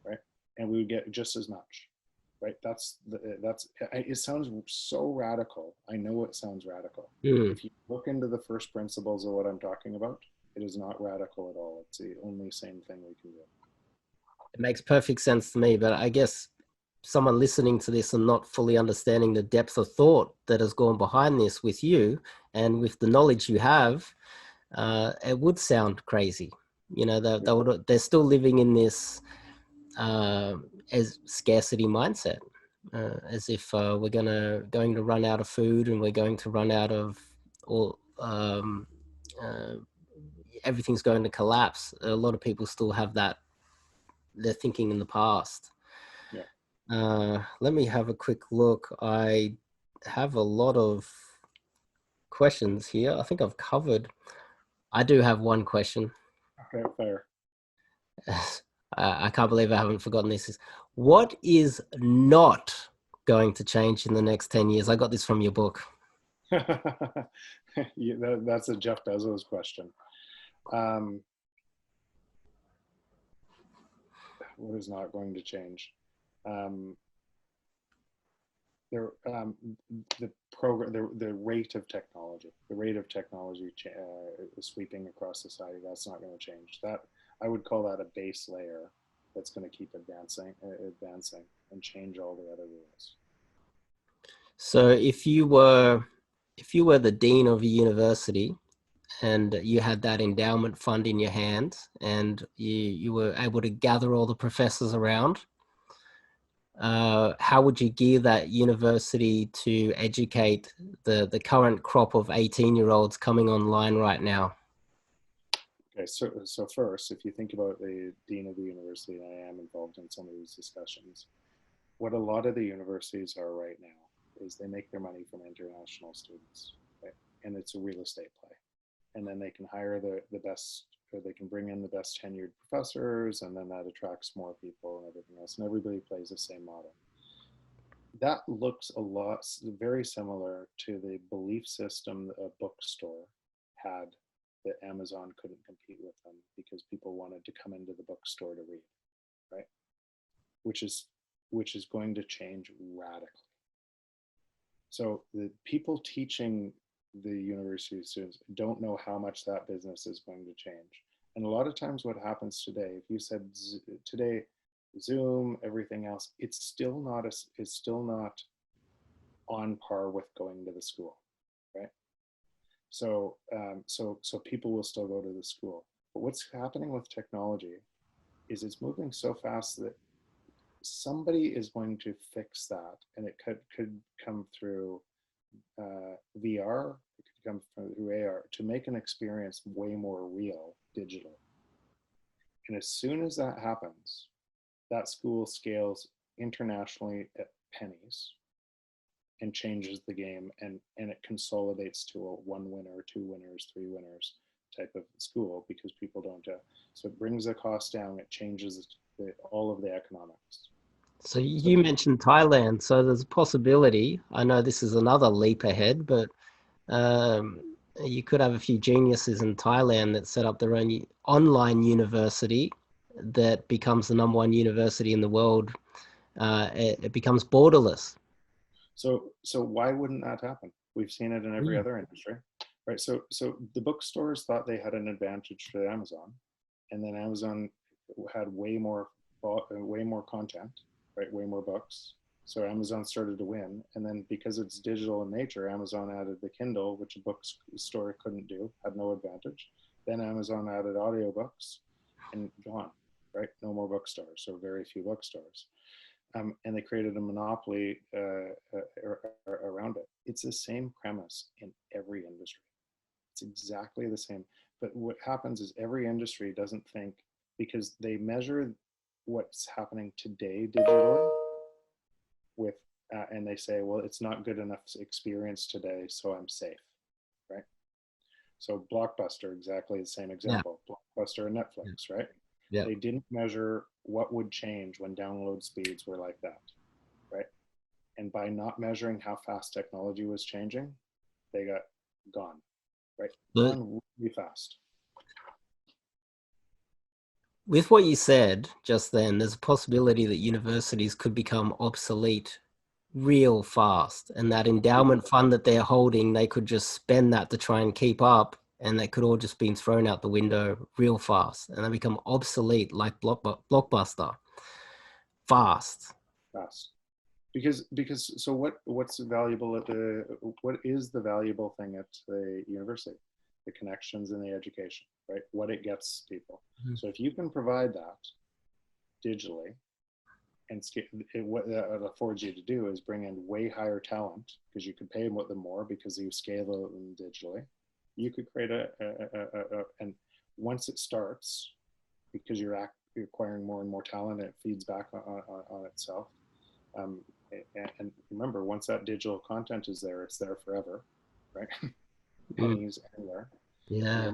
right? And we would get just as much, right? It sounds so radical. I know it sounds radical. If you look into the first principles of what I'm talking about, it is not radical at all. It's the only same thing we can do. It makes perfect sense to me, but I guess someone listening to this and not fully understanding the depth of thought that has gone behind this with you and with the knowledge you have, it would sound crazy. You know, they're still living in this as scarcity mindset, as if we're going to run out of food and we're going to run out of all. Everything's going to collapse. A lot of people still have that. They're thinking in the past. Let me have a quick look. I have a lot of questions here. I think I've covered. I do have one question. Okay, fair. I can't believe I haven't forgotten this. What is not going to change in the next 10 years? I got this from your book. That's a Jeff Bezos question. What is not going to change? The rate of technology sweeping across society, that's not going to change. That I would call that a base layer that's going to keep advancing and change all the other rules. So if you were the dean of a university and you had that endowment fund in your hand and you were able to gather all the professors around, how would you gear that university to educate the current crop of 18-year-olds coming online right now? Okay, so first, if you think about the dean of the university, and I am involved in some of these discussions, what a lot of the universities are right now is they make their money from international students, right? And it's a real estate play. And then they can hire the best, or they can bring in the best tenured professors, and then that attracts more people and everything else. And everybody plays the same model. That looks very similar to the belief system that a bookstore had, that Amazon couldn't compete with them because people wanted to come into the bookstore to read, right? Which is which is going to change radically. So the people teaching the university students don't know how much that business is going to change. And a lot of times what happens today, if you said today, Zoom, everything else, it's still not on par with going to the school, right? So, so people will still go to the school. But what's happening with technology is it's moving so fast that somebody is going to fix that, and it could come through VR, it could come through AR to make an experience way more real digitally. And as soon as that happens, that school scales internationally at pennies and changes the game, and it consolidates to a 1 winner, 2 winners, 3 winners type of school, because people don't so it brings the cost down, it changes all of the economics. So you mentioned Thailand, so there's a possibility, I know this is another leap ahead, but you could have a few geniuses in Thailand that set up their own online university that becomes the #1 university in the world. It becomes borderless. So why wouldn't that happen? We've seen it in every other industry, right? So the bookstores thought they had an advantage to Amazon, and then Amazon had way more content, right? Way more books. So Amazon started to win, and then because it's digital in nature, Amazon added the Kindle, which a bookstore couldn't do, had no advantage. Then Amazon added audiobooks, and gone, right? No more bookstores, or very few bookstores. And they created a monopoly around it. It's the same premise in every industry. It's exactly the same. But what happens is every industry doesn't think, because they measure what's happening today digitally with, and they say, well, it's not good enough experience today, so I'm safe, right? So Blockbuster, exactly the same example. Yeah. Blockbuster and Netflix, right? Yeah. They didn't measure what would change when download speeds were like that, right? And by not measuring how fast technology was changing, they got gone, right? Gone really fast. With what you said just then, there's a possibility that universities could become obsolete real fast, and that endowment fund that they're holding, they could just spend that to try and keep up, and they could all just be thrown out the window real fast, and they become obsolete like Blockbuster. Fast. Because so what's valuable at what is the valuable thing at the university? The connections and the education, right? What it gets people. Mm-hmm. So if you can provide that digitally, and what that affords you to do is bring in way higher talent, because you could pay them more because you scale them digitally. You could create and once it starts, because you're acquiring more and more talent, it feeds back on itself. And remember, once that digital content is there, it's there forever, right? Pennies anywhere. Yeah.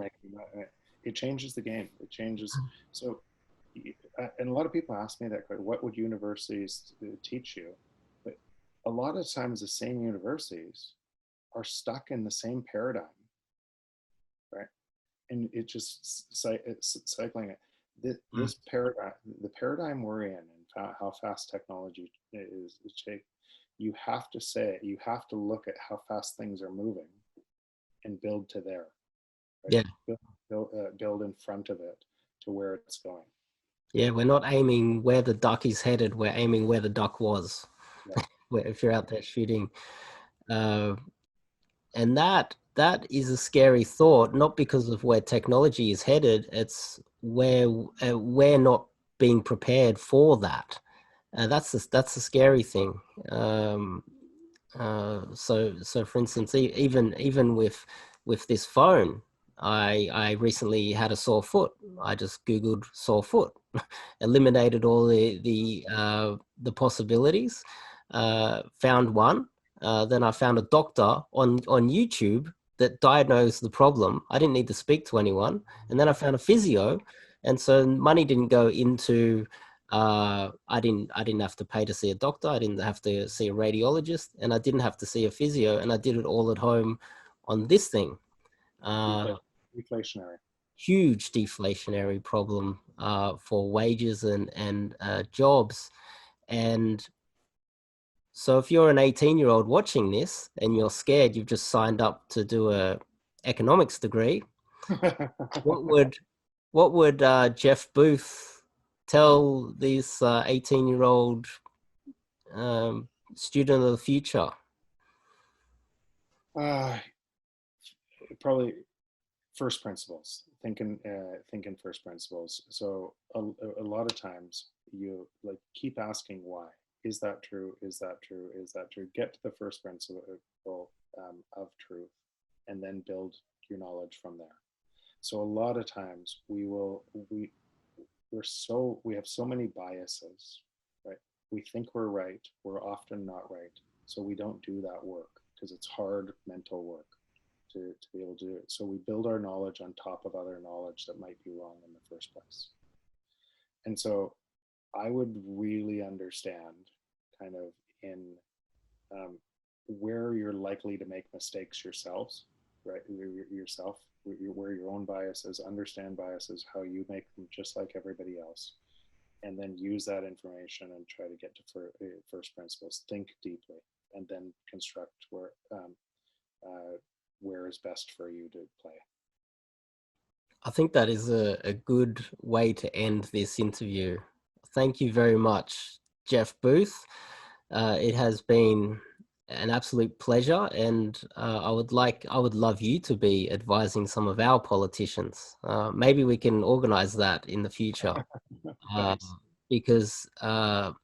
It changes the game. It changes. So, and a lot of people ask me that, what would universities teach you? But a lot of times the same universities are stuck in the same paradigm, right? And it just, it's cycling it. This paradigm, the paradigm we're in, and how fast technology is changing, you have to look at how fast things are moving and build to there. Right? Yeah. Build in front of it to where it's going. Yeah, we're not aiming where the duck is headed, we're aiming where the duck was. Yeah. If you're out there shooting. And that is a scary thought, not because of where technology is headed, it's where we're not being prepared for that. That's a scary thing. So for instance, even with this phone, I recently had a sore foot. I just Googled sore foot, eliminated all the possibilities, found one. Then I found a doctor on YouTube that diagnosed the problem. I didn't need to speak to anyone. And then I found a physio. And so money didn't go into, I didn't have to pay to see a doctor. I didn't have to see a radiologist, and I didn't have to see a physio, and I did it all at home on this thing. Deflationary. Huge deflationary problem for wages and jobs. And so if you're an 18-year-old watching this and you're scared, you've just signed up to do a economics degree, what would Jeff Booth tell these 18-year-old student of the future? Probably first principles. Thinking first principles. So a lot of times you like keep asking why. Is that true? Is that true? Is that true? Get to the first principle of truth, and then build your knowledge from there. So a lot of times we have so many biases, right? We think we're right. We're often not right. So we don't do that work because it's hard mental work to be able to do it. So we build our knowledge on top of other knowledge that might be wrong in the first place. And so I would really understand kind of in where you're likely to make mistakes yourselves, right? Yourself, where your own biases, understand biases, how you make them just like everybody else, and then use that information and try to get to first principles. Think deeply, and then construct where is best for you to play. I think that is a good way to end this interview. Thank you very much, Jeff Booth. It has been an absolute pleasure, and I would love you to be advising some of our politicians. Maybe we can organize that in the future, because the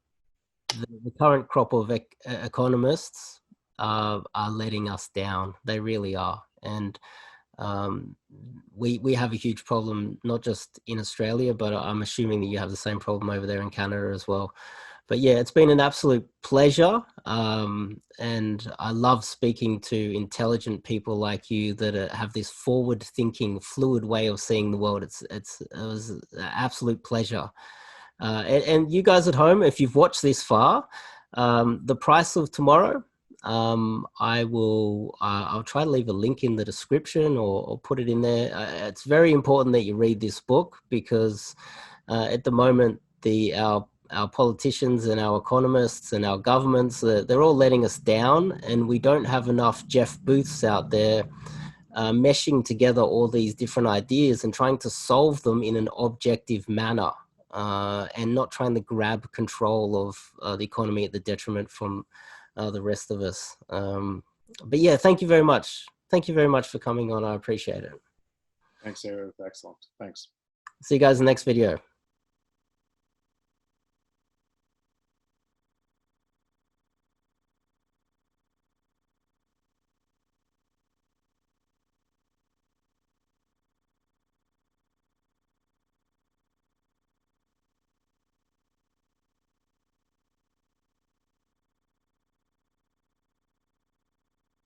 current crop of economists are letting us down. They really are, and we have a huge problem, not just in Australia, but I'm assuming that you have the same problem over there in Canada as well. But yeah, it's been an absolute pleasure, and I love speaking to intelligent people like you that have this forward-thinking, fluid way of seeing the world. It was an absolute pleasure. And you guys at home, if you've watched this far, The Price of Tomorrow, I'll try to leave a link in the description or put it in there. It's very important that you read this book, because at the moment our politicians and our economists and our governments, they're all letting us down, and we don't have enough Jeff Booths out there meshing together all these different ideas and trying to solve them in an objective manner, and not trying to grab control of the economy at the detriment from the rest of us. But yeah, thank you very much. Thank you very much for coming on. I appreciate it. Thanks, Sarah. Excellent. Thanks. See you guys in the next video.